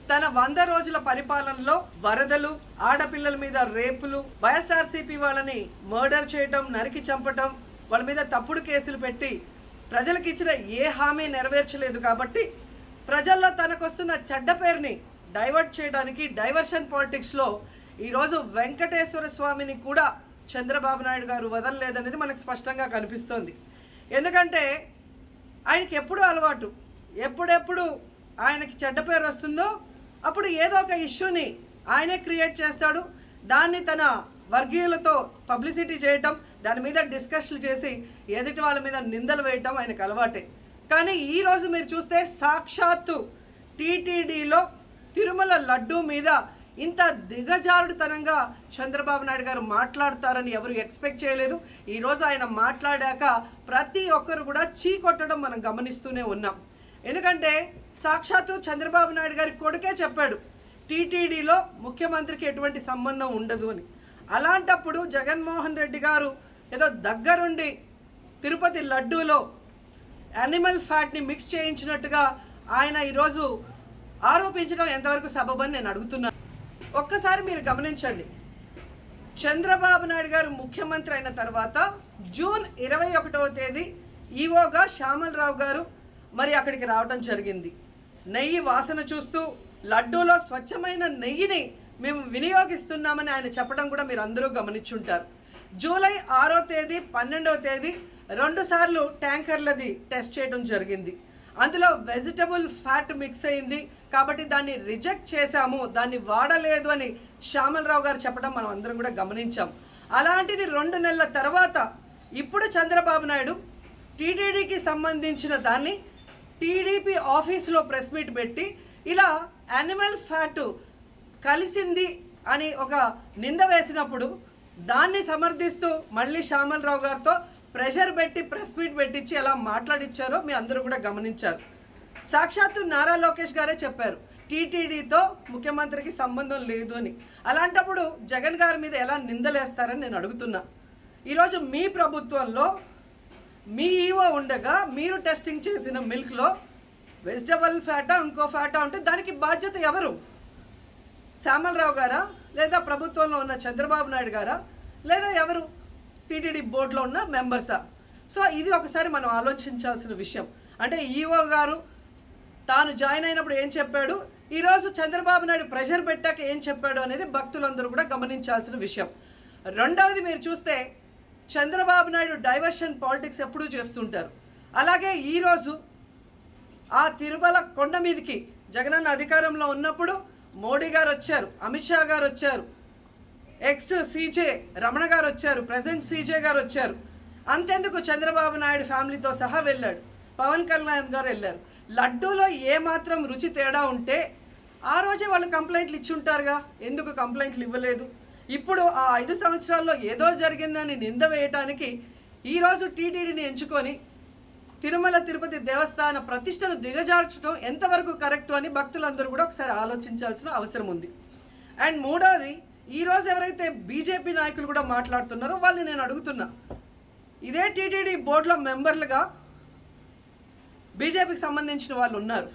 తన 100 రోజుల పరిపాలనలో వరదలు, ఆడపిల్లల మీద రేపులు, వైఎస్ఆర్సీపీ వాళ్ళని మర్డర్ చేయటం, నరికి చంపటం, వాళ్ళ మీద తప్పుడు కేసులు పెట్టి ప్రజలకు ఇచ్చిన ఏ హామీ నెరవేర్చలేదు. కాబట్టి ప్రజల్లో తనకొస్తున్న చెడ్డ పేరుని డైవర్ట్ చేయడానికి డైవర్షన్ పాలిటిక్స్లో ఈరోజు వెంకటేశ్వర స్వామిని కూడా చంద్రబాబు నాయుడు గారు వదలలేదనేది మనకు స్పష్టంగా కనిపిస్తోంది. ఎందుకంటే ఆయనకి ఎప్పుడూ అలవాటు, ఎప్పుడెప్పుడు ఆయనకి చెడ్డ పేరు వస్తుందో అప్పుడు ఏదో ఒక ఇష్యూని ఆయనే క్రియేట్ చేస్తాడు. దాన్ని తన వర్గీయులతో పబ్లిసిటీ చేయటం, దాని మీద డిస్కషన్లు చేసి ఎదుటి వాళ్ళ మీద నిందలు వేయటం ఆయనకు అలవాటే. కానీ ఈరోజు మీరు చూస్తే సాక్షాత్తు టీటీడీలో తిరుమల లడ్డూ మీద ఇంత దిగజారుడుతనంగా చంద్రబాబు నాయుడు గారు మాట్లాడతారని ఎవరు ఎక్స్పెక్ట్ చేయలేదు. ఈరోజు ఆయన మాట్లాడాక ప్రతి ఒక్కరు కూడా చీకొట్టడం మనం గమనిస్తూనే ఉన్నాం. ఎందుకంటే సాక్షాత్తు చంద్రబాబు నాయుడు గారి కొడుకే చెప్పాడు టీటీడీలో ముఖ్యమంత్రికి ఎటువంటి సంబంధం ఉండదు అని. అలాంటప్పుడు జగన్మోహన్ రెడ్డి గారు ఏదో దగ్గరుండి తిరుపతి లడ్డూలో యానిమల్ ఫ్యాట్ని మిక్స్ చేయించినట్టుగా ఆయన ఈరోజు ఆరోపించడం ఎంతవరకు సబబని నేను అడుగుతున్నాను. ఒక్కసారి మీరు గమనించండి, చంద్రబాబు నాయుడు గారు ముఖ్యమంత్రి అయిన తర్వాత జూన్ 21వ తేదీ ఈవోగా శ్యామలరావు గారు మరి అక్కడికి రావడం జరిగింది. నెయ్యి వాసన చూస్తూ లడ్డూలో స్వచ్ఛమైన నెయ్యిని మేము వినియోగిస్తున్నామని ఆయన చెప్పడం కూడా మీరు అందరూ గమనించుంటారు. జూలై 6వ తేదీ 12వ తేదీ 2 సార్లు ట్యాంకర్లది టెస్ట్ చేయడం జరిగింది. అందులో వెజిటబుల్ ఫ్యాట్ మిక్స్ అయింది కాబట్టి దాన్ని రిజెక్ట్ చేశాము, దాన్ని వాడలేదు అని శ్యామలరావు గారు చెప్పడం మనం అందరం కూడా గమనించాం. అలాంటిది 2 నెలల తర్వాత ఇప్పుడు చంద్రబాబు నాయుడు టీటీడీకి సంబంధించిన దాన్ని టీడీపీ ఆఫీస్లో ప్రెస్ మీట్ పెట్టి ఇలా యానిమల్ ఫ్యాట్ కలిసింది అని ఒక నింద వేసినప్పుడు దాన్ని సమర్థిస్తూ మళ్ళీ శ్యామలరావు గారితో ప్రెషర్ పెట్టి ప్రెస్ మీట్ పెట్టించి ఎలా మాట్లాడిచ్చారో మీ అందరూ కూడా గమనించారు. సాక్షాత్తు నారా లోకేష్ గారే చెప్పారు టీటీడీతో ముఖ్యమంత్రికి సంబంధం లేదు అని. అలాంటప్పుడు జగన్ గారి మీద ఎలా నిందలేస్తారని నేను అడుగుతున్నా. ఈరోజు మీ ప్రభుత్వంలో మీ ఈవో ఉండగా మీరు టెస్టింగ్ చేసిన మిల్క్లో వెజిటబుల్ ఫ్యాటా ఇంకో ఫ్యాటా ఉంటే దానికి బాధ్యత ఎవరు? శ్యామలరావు గారా, లేదా ప్రభుత్వంలో ఉన్న చంద్రబాబు నాయుడు గారా, లేదా ఎవరు టీటీడీ బోర్డులో ఉన్న మెంబర్సా? సో ఇది ఒకసారి మనం ఆలోచించాల్సిన విషయం. అంటే ఈవో గారు తాను జాయిన్ అయినప్పుడు ఏం చెప్పాడు, ఈరోజు చంద్రబాబు నాయుడు ప్రెషర్ పెట్టాక ఏం చెప్పాడు అనేది భక్తులందరూ కూడా గమనించాల్సిన విషయం. రెండవది మీరు చూస్తే చంద్రబాబు నాయుడు డైవర్షన్ పాలిటిక్స్ ఎప్పుడూ చేస్తుంటారు. అలాగే ఈరోజు ఆ తిరుమల కొండ మీదకి జగనన్న అధికారంలో ఉన్నప్పుడు మోడీ గారు వచ్చారు, అమిత్ షా గారు వచ్చారు, ఎక్స్ సీజే రమణ గారు వచ్చారు, ప్రెసిడెంట్ సీజే గారు వచ్చారు. అంతెందుకు చంద్రబాబు నాయుడు ఫ్యామిలీతో సహా వెళ్ళాడు, పవన్ కళ్యాణ్ గారు వెళ్ళారు. లడ్డూలో ఏమాత్రం రుచి తేడా ఉంటే ఆ రోజే వాళ్ళు కంప్లైంట్లు ఇచ్చుంటారుగా, ఎందుకు కంప్లైంట్లు ఇవ్వలేదు? ఇప్పుడు ఆ 5 సంవత్సరాల్లో ఏదో జరిగిందని నింద వేయటానికి ఈరోజు టీటీడీని ఎంచుకొని తిరుమల తిరుపతి దేవస్థాన ప్రతిష్టను దిగజార్చడం ఎంతవరకు కరెక్ట్ అని భక్తులందరూ కూడా ఒకసారి ఆలోచించాల్సిన అవసరం ఉంది. అండ్ మూడవది, ఈరోజు ఎవరైతే బీజేపీ నాయకులు కూడా మాట్లాడుతున్నారో వాళ్ళని నేను అడుగుతున్నా, ఇదే టీటీడీ బోర్డులో మెంబర్లుగా బీజేపీకి సంబంధించిన వాళ్ళు ఉన్నారు.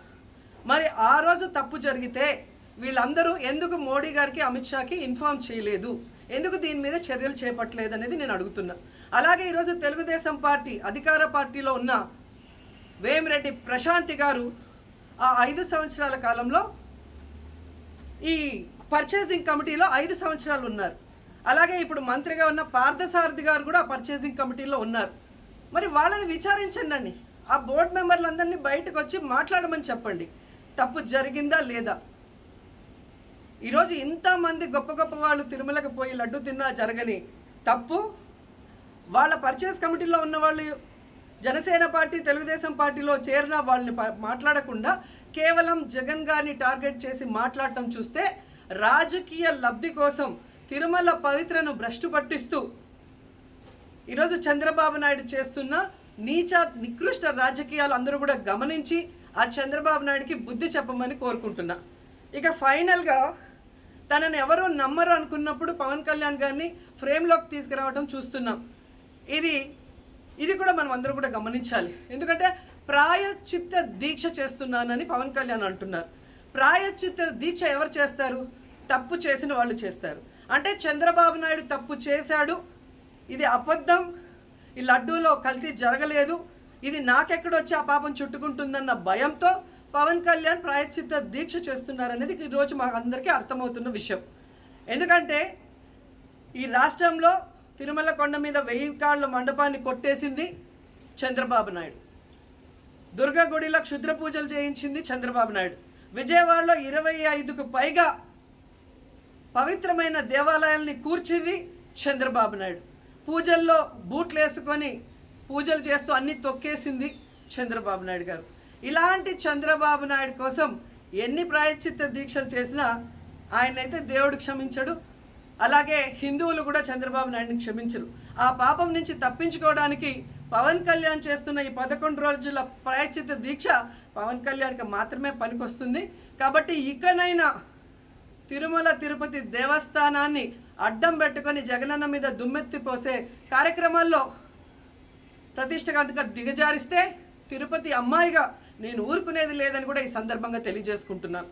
మరి ఆ రోజు తప్పు జరిగితే వీళ్ళందరూ ఎందుకు మోడీ గారికి అమిత్ షాకి ఇన్ఫార్మ్ చేయలేదు, ఎందుకు దీని మీద చర్యలు చేపట్టలేదు అనేది నేను అడుగుతున్నా. అలాగే ఈరోజు తెలుగుదేశం పార్టీ అధికార పార్టీలో ఉన్న వేమిరెడ్డి ప్రశాంతి గారు ఆ 5 సంవత్సరాల కాలంలో ఈ పర్చేసింగ్ కమిటీలో 5 సంవత్సరాలు ఉన్నారు. అలాగే ఇప్పుడు మంత్రిగా ఉన్న పార్థసారథి గారు కూడా పర్చేసింగ్ కమిటీలో ఉన్నారు. మరి వాళ్ళని విచారించండి, ఆ బోర్డు మెంబర్లందరినీ బయటకు వచ్చి మాట్లాడమని చెప్పండి, తప్పు జరిగిందా లేదా. ఈరోజు ఇంతమంది గొప్ప గొప్ప వాళ్ళు తిరుమలకు పోయి లడ్డు తిన్నా జరగని తప్పు వాళ్ళ పర్చేస్ కమిటీలో ఉన్న వాళ్ళు జనసేన పార్టీ తెలుగుదేశం పార్టీలో చేరిన వాళ్ళని మాట్లాడకుండా కేవలం జగన్ గారిని టార్గెట్ చేసి మాట్లాడటం చూస్తే రాజకీయ లబ్ధి కోసం తిరుమల పవిత్రను భ్రష్టు పట్టిస్తూ ఈరోజు చంద్రబాబు నాయుడు చేస్తున్న నీచ నికృష్ట రాజకీయాలు అందరూ కూడా గమనించి ఆ చంద్రబాబు నాయుడికి బుద్ధి చెప్పమని కోరుకుంటున్నా. ఇక ఫైనల్గా తనని ఎవరో నమ్మరు అనుకున్నప్పుడు పవన్ కళ్యాణ్ గారిని ఫ్రేమ్లోకి తీసుకురావడం చూస్తున్నాం. ఇది కూడా మనం అందరూ కూడా గమనించాలి. ఎందుకంటే ప్రాయశ్చిత్త దీక్ష చేస్తున్నానని పవన్ కళ్యాణ్ అంటున్నారు. ప్రాయశ్చిత్త దీక్ష ఎవరు చేస్తారు? తప్పు చేసిన వాళ్ళు చేస్తారు. అంటే చంద్రబాబు నాయుడు తప్పు చేశాడు, ఇది అబద్ధం, ఈ లడ్డూలో కల్తీ జరగలేదు, ఇది నాకెక్కడొచ్చి ఆ పాపం చుట్టుకుంటుందన్న భయంతో పవన్ కళ్యాణ్ ప్రాయశ్చిత్త దీక్ష చేస్తున్నారనేది ఈరోజు మాకు అందరికీ అర్థమవుతున్న విషయం. ఎందుకంటే ఈ రాష్ట్రంలో తిరుమల కొండ మీద 1000 కాళ్ళ మండపాన్ని కొట్టేసింది చంద్రబాబు నాయుడు. దుర్గా గుడిలో క్షుద్ర పూజలు చేయించింది చంద్రబాబు నాయుడు. విజయవాడలో 25కు పైగా పవిత్రమైన దేవాలయాల్ని కూర్చింది చంద్రబాబు నాయుడు. పూజల్లో బూట్లు వేసుకొని పూజలు చేస్తూ అన్ని తొక్కేసింది చంద్రబాబు నాయుడు గారు. ఇలాంటి చంద్రబాబు నాయుడు కోసం ఎన్ని ప్రాయశ్చిత్త దీక్షలు చేసినా ఆయనైతే దేవుడు క్షమించడు, అలాగే హిందువులు కూడా చంద్రబాబు నాయుడిని క్షమించరు. ఆ పాపం నుంచి తప్పించుకోవడానికి పవన్ కళ్యాణ్ చేస్తున్న ఈ 11 రోజుల ప్రాయశ్చిత్త దీక్ష పవన్ కళ్యాణ్కి మాత్రమే పనికొస్తుంది. కాబట్టి ఇకనైనా తిరుమల తిరుపతి దేవస్థానాన్ని అడ్డం పెట్టుకొని జగనన్న మీద దుమ్మెత్తి పోసే కార్యక్రమాల్లో ప్రతిష్టగా దిగజారిస్తే తిరుపతి అమ్మాయిగా నేను ఊరుకునేది లేదని కూడా ఈ సందర్భంగా తెలియజేసుకుంటున్నాను.